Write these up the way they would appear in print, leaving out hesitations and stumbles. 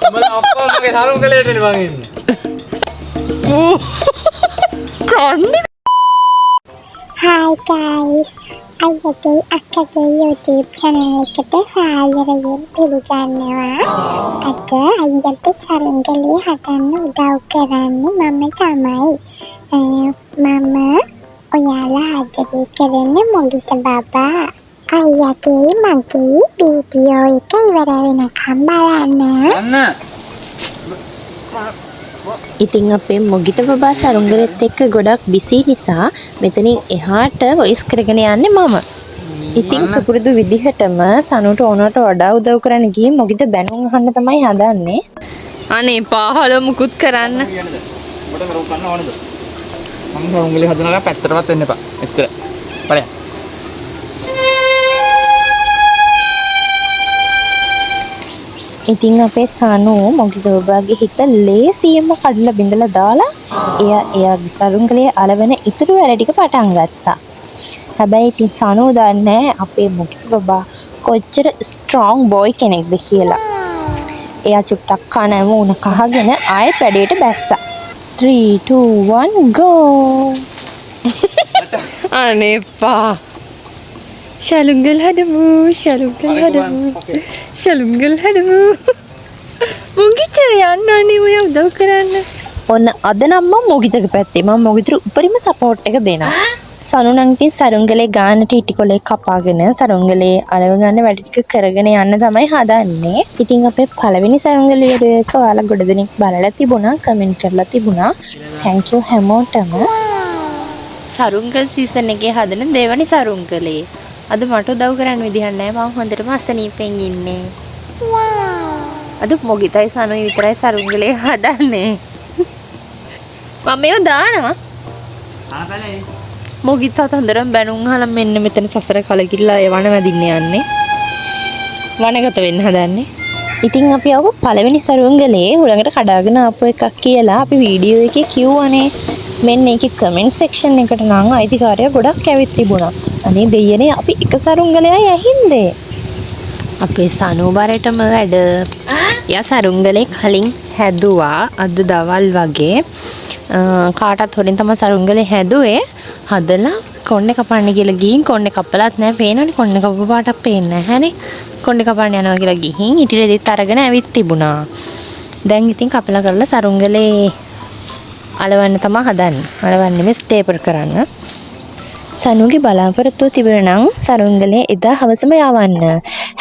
උඹලා ඔක්කොම මගේ සරුංගලේටනේ මං ඉන්නේ. කන්නේ. Hi guys, අයියගේ අක්කගේ YouTube channel එකට සාදරයෙන් පිළිගන්නවා. අද අයියට සරුංගලේ හදන්න උදව් කරන්නේ මම තමයි. මම ඔයාලා ආදරේ කරන මොගිත බබා. අයියගේ මගේ වීඩියෝ එක ඉවර වෙනකම් බලන්න. ඉතින් අපේ මොගිත බබා සරුංගලෙත් එක්ක ගොඩක් බිසි නිසා මෙතනින් එහාට වොයිස් කරගෙන යන්නේ මම. ඉතින් සුපුරුදු විදිහටම සනුට ඕනට වඩා උදව් කරන්න ගිහින් මොගිත බැනුම් අහන්න තමයි හදන්නේ. අනේ පාහල මුකුත් කරන්න. ඔබට මරෝ කන්න ඕනද? මම සරුංගලේ හදනවා පැත්තටවත් වෙන්න එපා. එච්චර. බලන්න. ඉතින් අපේ සනු මොගිත බබාගේ හිත ලේසියෙන්ම කඩලා බිඳලා දාලා එයාගේ සරුංගලේ අලවන ඉතුරු වැඩ ටික පටන් ගත්තා. හැබැයි ඉතින් සනු දන්නේ අපේ මොගිත බබා කොච්චර ස්ට්‍රෝං බොයි කෙනෙක්ද කියලා. එයා චුට්ටක් කන වුණ කහගෙන ආයෙත් වැඩේට බැස්සා. 3 2 1 go. අනේ පා Shalungal hadamu, shalungal hadamu, shalungal hadamu. මොගිත යන්න අනේ ඔය උදව් කරන්න. ඔන්න අද නම් මම මොගිතගේ පැත්තේ. මම මොගිතට උපරිම සපෝට් එක දෙනවා. සනු නම් ඉතින් සරුංගලේ ගානට ඉටිකොලේ කපාගෙන සරුංගලේ අලව ගන්න වැඩ ටික කරගෙන යන්න තමයි හදන්නේ. ඉතින් අපේ පළවෙනි සරුංගලේ වීඩියෝ එක ඔයාලා ගොඩ දෙනෙක් බලලා තිබුණා, කමෙන්ට් කරලා තිබුණා. thank you හැමෝටම. සරුංගල් සීසන් එකේ හදන දෙවනි සරුංගලේ. අද මට උදව් කරන්න විදිහක් නැහැ. මම හොඳටම අසනීපෙන් ඉන්නේ. අද මොගිතයි සනුයි විතරයි සරුංගලේ හදන්නේ. මම මේව දානවා. මොගිතත් හොඳටම බැනුම් අහලා මෙන්න මෙතන සසර කලකිරලා ඒ වණ වැදින්න යන්නේ. වනගත වෙන්න හදන්නේ. ඉතින් අපි ආව පළවෙනි සරුංගලේ හුළඟට කඩාගෙන ආපු එකක් කියලා අපි වීඩියෝ එකේ කිව්වනේ. මෙන්න ඒකේ කමෙන්ට් සෙක්ෂන් එකට නම් අයිතිකාරය ගොඩක් ඇවිත් තිබුණා. අනේ දෙයනේ අපි එක සරුංගලයයි ඇහින්දේ. අපේ සනුබරටම වැඩ. යා සරුංගලේ කලින් හැදුවා අද දවල් වගේ. කාටත් හොරින් තමයි සරුංගලේ හැදුවේ. හදලා කොණ්ඩේ කපන්න කියලා ගිහින් කොණ්ඩේ කපලත් නැහැ. පේනවනේ කොණ්ඩේ කපපු පාටක් පේන්නේ නැහැනේ. කොණ්ඩේ කපන්න යනවා කියලා ගිහින් ඉටිරෙදිත් අරගෙන ඇවිත් තිබුණා. දැන් ඉතින් කපලා කරලා සරුංගලේ අලවන්න තමයි හදන්නේ. අලවන්නේ නෙමෙයි ස්ටේපල් කරන්න. සනුගේ බලාපොරොත්තුව තිබුණා නම් සරුංගලේ එදා හවසම යවන්න.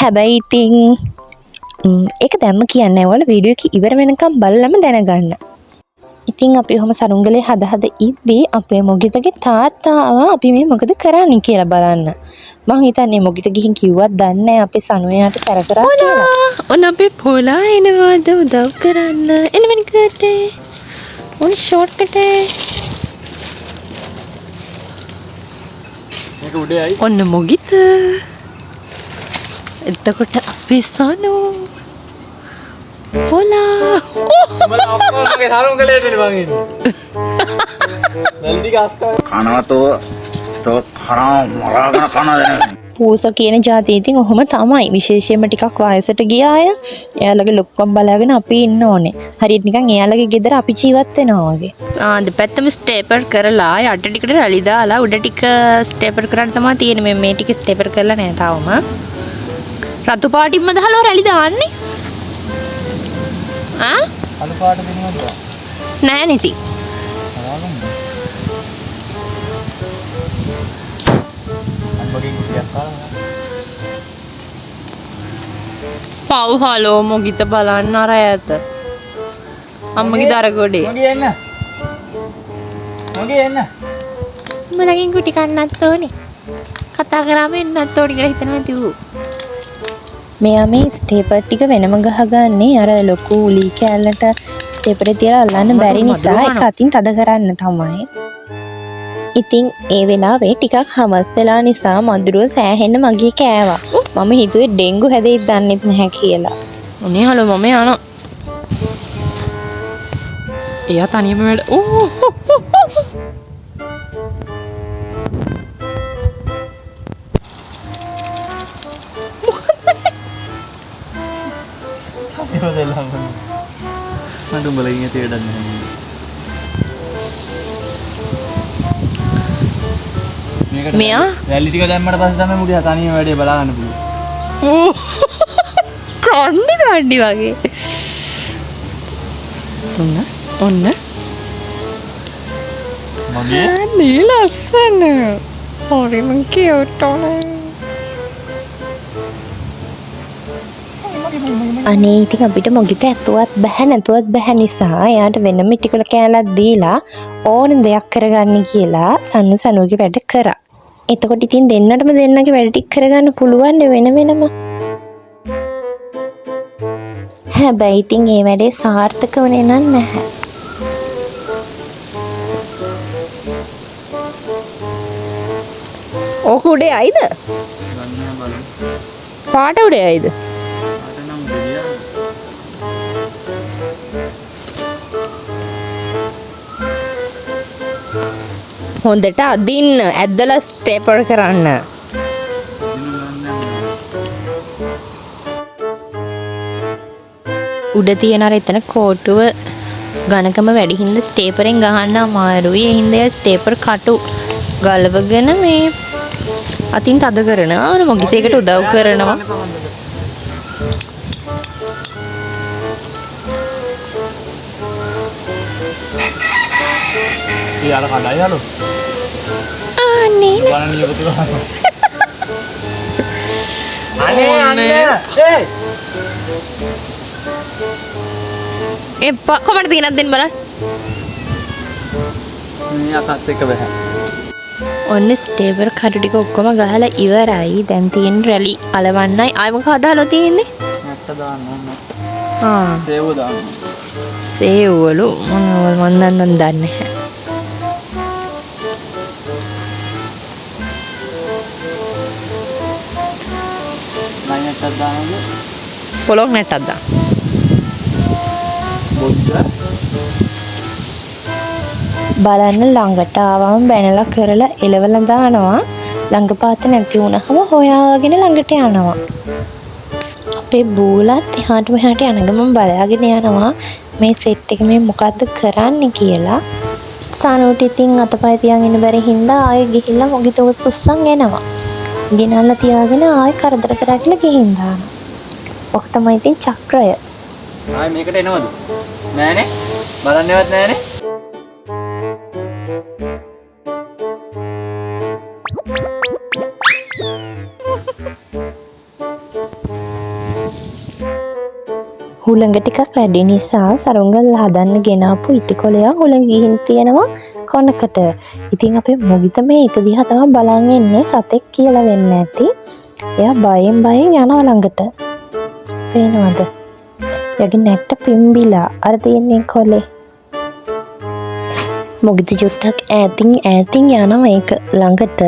හැබැයි ඉතින් ඒක දැම්ම කියන්නේ ඔයාලා වීඩියෝ එක ඉවර වෙනකම් බලලම දැනගන්න. ඉතින් අපි ඔහම සරුංගලේ හද ඉද්දී අපේ මොගිතගේ තාත්තාව අපි මේ මොකද කරන්නේ කියලා බලන්න. මං හිතන්නේ මොගිත ගිහින් කිව්වත් දන්නේ නැහැ අපේ සනුයාට සැර කරා කියලා. ඔන්න අපේ පොලා එනවාද උදව් කරන්න. එළවෙන කටේ. ඔන්න ෂෝට් කටේ. ඔන්න මොගිත. එතකොට අපේ සනු පොලා උඹලා ඔක්කොම මගේ සරුංගලේටනේ මං ඉන්නේ. වැල්දි ගස්කා කනවතෝ තෝ හරාම මරාගෙන කනද පූස කියන જાතිය ඉතින් ඔහොම තමයි. විශේෂයෙන්ම ටිකක් වයසට ගිය අය එයාලගේ ලොක්කම් බලාගෙන අපි ඉන්න ඕනේ. හරියට නිකන් එයාලගේ ගෙදර අපි ජීවත් වෙනවා වගේ. දෙපැත්තම ස්ටේපල් කරලා යට ටිකට රැලි දාලා උඩ ටික ස්ටේපල් කරන්න තමයි තියෙන්නේ. මේ ටික ස්ටේපල් කරලා නැහැ තාම. රතු පාටින්ම දාලා රැලි දාන්නේ. අලු පාට දෙනවද? නෑ නෙති. අම්මගෙන් කුටියක් කාලා. පව් හලෝ මොගිත බලන්න අර ඈත. අම්මගේ දරගොඩේ. මගේ එන්න. මගේ එන්න. මලගෙන් කුටි කන්නත් ඕනේ. කතා කරාම එන්නත් ඕනේ කියලා හිතනවා තියු. මෙයා මේ ස්ටේපර් ටික වෙනම ගහගන්නේ අර ලොකු උලි කෑල්ලට ස්ටේපරේ තියලා අල්ලන්න බැරි නිසා ඒක අතින් තද කරන්න තමයි. ඉතින් ඒ වෙලාවේ ටිකක් හවස් වෙලා නිසා මදුරුව සෑහෙන්න මගේ කෑවා. මම හිතුවේ ඩෙන්ගු හැදෙයිද දන්නෙත් නැහැ කියලා. ඔනේ හලෝ මම යනවා. එයා තනියම වැඩ. Yo de la මට උඹලා ඉන්නේ තේරෙන්නේ නැහැ. මෙයා රැලි ටික දැම්මට පස්සේ තමයි මුඩි තනියම වැඩේ බලා ගන්න පුළුවන්. කණ්ඩි වගේ. ඔන්න. මගේ නේ ලස්සන. හරිම කියුට් ඔනේ. අනේ ඉතින් අපිට මොගිත ඇතුවත් බෑ නැතුවත් බෑ නිසා එයාට වෙනම ටිකල කෑල්ලක් දීලා ඕන දෙයක් කරගන්න කියලා සනුගේ වැඩ කරා. එතකොට ඉතින් දෙන්නටම දෙන්නගේ වැඩ ටික කරගන්න පුළුවන් වෙන වෙනම. හැබැයි ඉතින් ඒ වැඩේ සාර්ථක වුණේ නැහැ. ඕක උඩේ ආයිද? පාට උඩේ ආයිද? හොඳට අදින්න ඇද්දලා ස්ටේපල් කරන්න. උඩ තියෙන අර එතන කෝටුව ඝනකම වැඩි හින්දා ස්ටේපරෙන් ගහන්න අමාරුයි. ඒ හින්දා ස්ටේපර් කටු ගලවගෙන මේ අතින් තද කරනවා. මොකද ඒකට උදව් කරනවා. යාර කඩයි යාලු. අනේ බලන්න ඉවතු ගන්න. අනේ. එපා කොහමද දිනක් දෙන්න බලන්න. මේ අතත් එක බෑ. ඔන්න ස්ටේපර් කටු ටික ඔක්කොම ගහලා ඉවරයි. දැන් තියෙන රැලි අලවන්නයි. ආයෙ මොකද හදාලා තියෙන්නේ? නැට්ට දාන්න ඕන. ආ සේව දාන්න. සේවවලු මම දන්නේ නැහැ. නැට්ටක් දාන්නද? පොලොක් නැට්ටක් දාන්න. බලන්න ළඟට ආවම බැනලා කරලා එලවලා දානවා. ළඟපාත නැති වුණාම හොයාගෙන ළඟට යනවා. අපේ බූලත් එහාට මෙහාට යන ගමන් බලාගෙන යනවා මේ සෙට් එක මේ මොකද්ද කරන්නේ කියලා. සනුට ඉතින් අතපය තියන් ඉන්න බැරි හින්දා ආයෙ ගිහිල්ලා මොගිත උස්සන් එනවා. ගෙනල්ලා තියාගෙන ආයෙ කරදර කරා කියලා ගිහින් දානවා. ඔක තමයි ඉතින් චක්‍රය. ආයෙ මේකට එනවද? නෑනේ. බලන්නේවත් නෑනේ. හුළඟ ටිකක් වැඩි නිසා සරුංගල් හදන්න ගෙනාපු ඉටිකොලයක් හුළඟ ගිහින් තියෙනවා කොනකට. ඉතින් අපේ මොගිත මේ එක දිහා තමයි බලන් ඉන්නේ සතෙක් කියලා වෙන්නේ නැති. එයා බයෙන් යනවා ළඟට. පේනවද? යගේ නැට්ට පිම්බිලා අර තියෙන්නේ කොලේ. මොගිත චුට්ටක් ඈතින් යනවා ඒක ළඟට.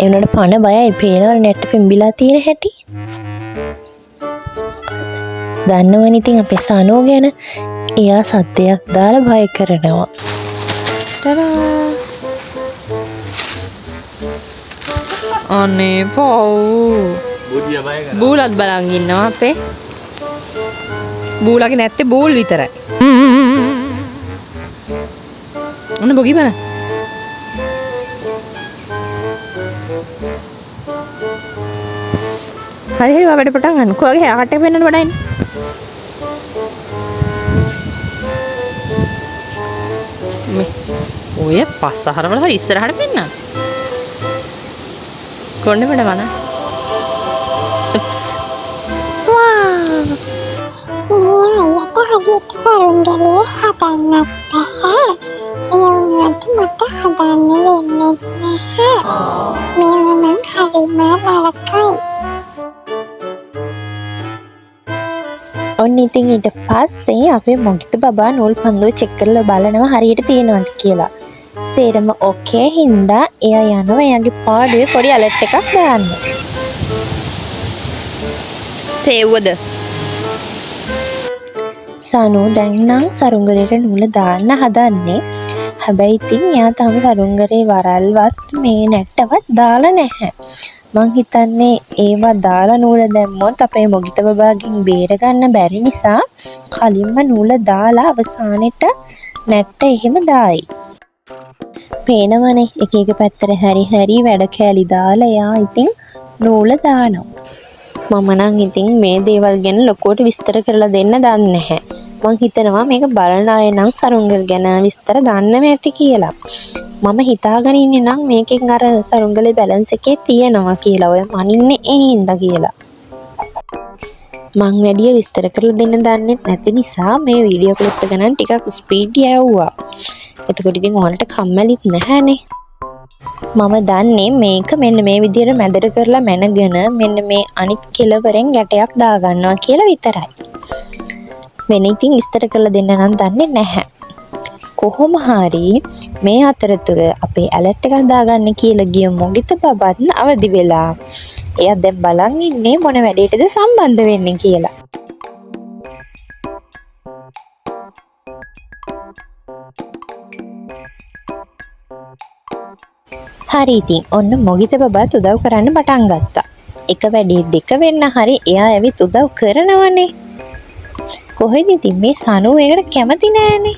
ඒ උනට පණ බයයි පේනවනේ නැට්ට පිම්බිලා තියෙන හැටි. දන්නවනේ ඉතින් අපේ සනෝ ගැන. එයා සද්දයක් දාලා බය කරනවා. ටඩා. අනේ පව්. බුදියා බය කරා. බූලත් බලන් ඉන්නවා අපේ. බූලගේ නැත්තේ බූල් විතරයි. ඔන්න බොගි බලන්න. හරි වැඩ පටන් ගන්න. කොහේ යකට වෙන්නට වඩා ඉන්න. මේ ඔය පස්සහරවල හරි ඉස්සරහට පෙන්නන්න. කොණ්ඩේ වැඩ වන. මේ අයට හදිට සරුංගලේ හදන්නත් බැහැ. ඒ වුණාට මට හදන්න වෙන්නේ නැහැ. මේව නම් හරිම නරකයි. ඔන්න ඉතින් ඊට පස්සේ අපේ මොගිත බබා නූල් පන්දුව චෙක් කරලා බලනවා හරියට තියෙනවද කියලා. සේරම ඕකේ හින්දා එයා යනවා එයාගේ පාඩුවේ පොඩි ඇලර්ට් එකක් දාන්න. සේව්වද? සනු දැන් නම් සරුංගලේට නූල දාන්න හදන්නේ. හැබැයි ඉතින් එයා තාම සරුංගලේ වරල්වත් මේ නැට්ටවත් දාලා නැහැ. මං හිතන්නේ ඒවා දාලා නූල දැම්මොත් අපේ මොගිත බබාගෙන් බේරගන්න බැරි නිසා කලින්ම නූල දාලා අවසානෙට නැට්ට එහෙම දායි. පේනවනේ එක එක පැත්තට හැරි වැඩ කෑලි දාලා එයා ඉතින් නූල දානවා. මම නම් ඉතින් මේ දේවල් ගැන ලොකුවට විස්තර කරලා දෙන්න දන්නේ නැහැ. මං හිතනවා මේක බලන අය නම් සරුංගල් ගැන විස්තර දන්නම ඇති කියලා. මම හිතාගෙන ඉන්නේ නම් මේකෙන් අර සරුංගලේ බැලන්ස් එකේ තියෙනවා කියලා. ඔය මනින්නේ ඒ හින්දා කියලා. මං වැඩිය විස්තර කරලා දෙන්න දන්නේ නැති නිසා මේ වීඩියෝ ක්ලිප් එක නම් ටිකක් ස්පීඩ් යවුවා. එතකොට ඉතින් ඔයාලට කම්මැලිත් නැහැනේ. මම දන්නේ මේක මෙන්න මේ විදිහට මැදට කරලා මැනගෙන මෙන්න මේ අනිත් කෙළවරෙන් ගැටයක් දාගන්නවා කියලා විතරයි. වෙන ඉතින් විස්තර කරලා දෙන්න නම් දන්නේ නැහැ. කොහොම හරි මේ අතරතුර අපේ ඇලර්ට් එකක් දාගන්න කියලා ගිය මොගිත බබත් අවදි වෙලා. එයා දැන් බලන් ඉන්නේ මොන වැඩේටද සම්බන්ධ වෙන්නේ කියලා. හරි ඉතින් ඔන්න මොගිත බබත් උදව් කරන්න පටන් ගත්තා. එක වැඩේ දෙක වෙන්න හරි එයා ඇවිත් උදව් කරනවනේ. කොහෙද ඉතින් මේ සනෝ ඒකට කැමති නෑනේ.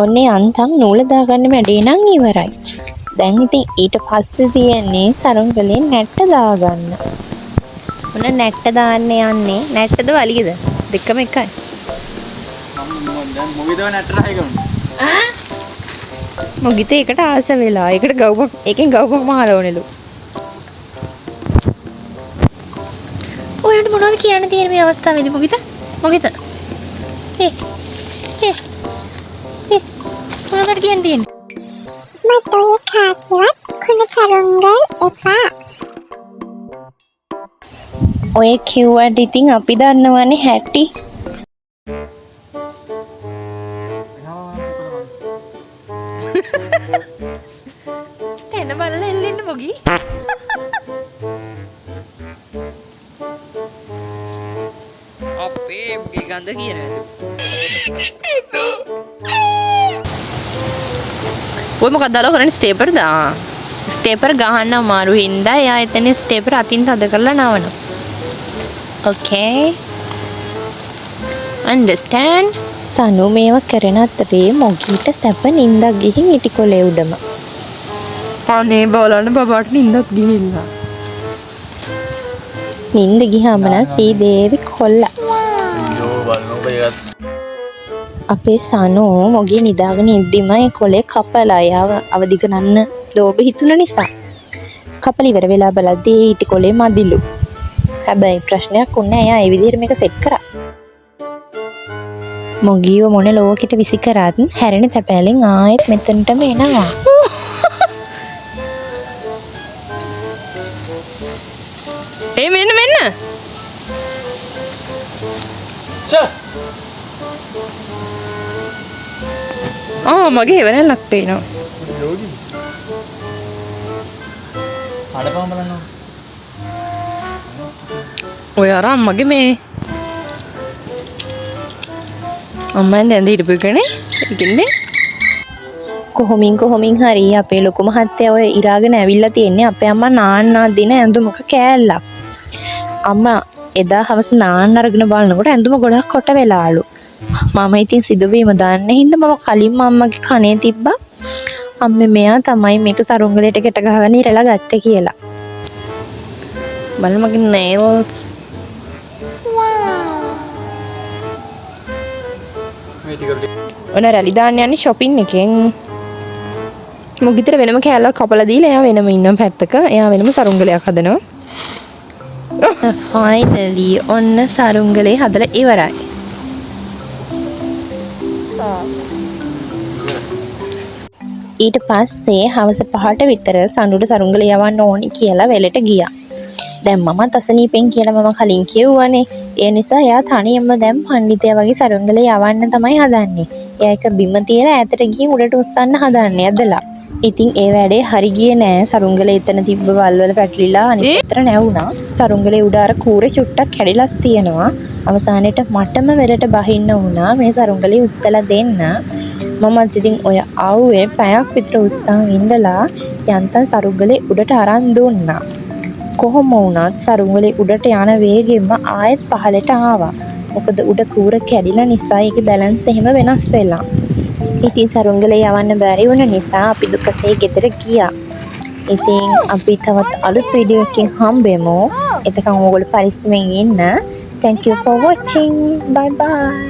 ඔන්නේ අන්තම් නූල දාගන්න වැඩේ නම් ඉවරයි. දැන් ඉතින් ඊට පස්සේ තියෙන්නේ සරුංගලේ නැට්ට දාගන්න. මොන නැට්ට දාන්න යන්නේ? නැට්ටද වලිගද? දෙකම එකයි. මම දැන් මොකද නැට්ට හයි කරන්නේ? මොගිත ඒකට ආස වෙලා. ඒකට ගව්වක් එකෙන් ගව්වක් මහලා ඕනෙලු. ඔයාලට මොනවද කියන්න තියෙන මේ අවස්ථාවේදී මොගිත? මොගිත. මොනවද කියන්න තියෙන්නේ? මට ඔය කාකිවත් කුණු සරුංගල් එපා. ඔය කිව්වට ඉතින් අපි දන්නවනේ හැටි. එන බලලා එල්ලෙන්න මොගි. අපේ මොකේ ගඳ කියනද? ඔය මොකක්ද දාලා කරන්නේ ස්ටේපර් දා. ස්ටේපර් ගහන්න අමාරු හින්දා එයා එතන ස්ටේපර් අතින් තද කරලා නවනවා. Okay. Understand? සනු මේව කරන අතරේ මොගීට සැප නින්දක් ගිහින් ඉටිකොලේ උඩම. අනේ බලන්න බබාට නින්දක් ගිහිල්ලා. නින්ද ගියාම නම් සීදේවි කොල්ලා. අපේ සනෝ මොගේ නිදාගෙන ඉද්දිම ඒ කොලේ කපලා යාව අවදි කරන්න ලෝභ හිතුන නිසා. කපල ඉවර වෙලා බලද්දී ඉටිකොලේ මදිලු. හැබැයි ප්‍රශ්නයක් උන්නේ එයා ඒ විදිහට මේක සෙට් කරා. මොගීව මොන ලෝකෙට විසි කරත් හැරෙන තැපෑලෙන් ආයෙත් මෙතනටම එනවා. ඒ මෙන්න. මගේ හෙවණල්ලක් පේනවා. අඩපම් බලන්න. ඔය අර අම්මගේ මේ අම්මෙන් දැන් හිටපු එකනේ. ඉතින්නේ කොහොමින් හරි අපේ ලොකු මහත්තයා ඔය ඉරාගෙන ඇවිල්ලා තියෙන්නේ අපේ අම්මා නාන්නා දින ඇඳුමක කෑල්ලක්. අම්මා එදා හවස නාන්න අරගෙන බලනකොට ඇඳුම ගොඩක් කොට වෙලාලු. මම ඉතින් සිදුවීම දන්නේ හින්දා මම කලින්ම අම්මගේ කනේ තිබ්බා. අම්මේ මෙයා තමයි මේක සරුංගලයට ගැට ගහගෙන ඉරලා ගත්තේ කියලා. බලන්න මගේ nails. ඔන්න රැලි දාන්න යන්නේ shopping එකෙන්. මොගිතර වෙනම කෑල්ලක් කපලා දීලා එයා වෙනම ඉන්න පැත්තක. එයා වෙනම සරුංගලයක් හදනවා. finally ඔන්න සරුංගලේ හදලා ඉවරයි. ඊට පස්සේ හවස 5ට විතර සඳුඩ සරුංගල යවන්න ඕනි කියලා වෙලට ගියා. දැන් මම තසනීපෙන් කියලා මම කලින් කිව්වනේ. ඒ නිසා එයා තනියම දැන් පඬිතයා වගේ සරුංගල යවන්න තමයි හදන්නේ. එයා එක බිම තියලා ඈතට ගිහින් උඩට උස්සන්න හදන්නේ ඇදලා. ඉතින් ඒ වැඩේ හරි ගියේ නෑ. සරුංගලේ එතන තිබ්බ වල්වල පැටලිලා අනිත් පැත්තට නැවුණා. සරුංගලේ උඩ අර කූරේ චුට්ටක් කැඩිලක් තියෙනවා. අවසානයේට මටම වෙලට බහින්න වුණා මේ සරුංගලේ උස්සලා දෙන්න. මමත් ඉතින් ඔය ආවේ පැයක් විතර උස්සන් ඉඳලා යන්තම් සරුංගලේ උඩට අරන් දුන්නා. කොහොම වුණත් සරුංගලේ උඩට යන වේගෙම ආයෙත් පහළට ආවා. මොකද උඩ කූර කැඩිලා නිසා ඒකේ බැලන්ස් එහෙම වෙනස් වෙලා. ඉතින් සරුංගලේ යවන්න බැරි වුණ නිසා අපි දුකසේ ගෙදර ගියා. ඉතින් අපි තවත් අලුත් වීඩියෝ එකකින් හම්බෙමු. එතකන් ඕගොල්ලෝ පරිස්සමෙන් ඉන්න. Thank you for watching. Bye bye.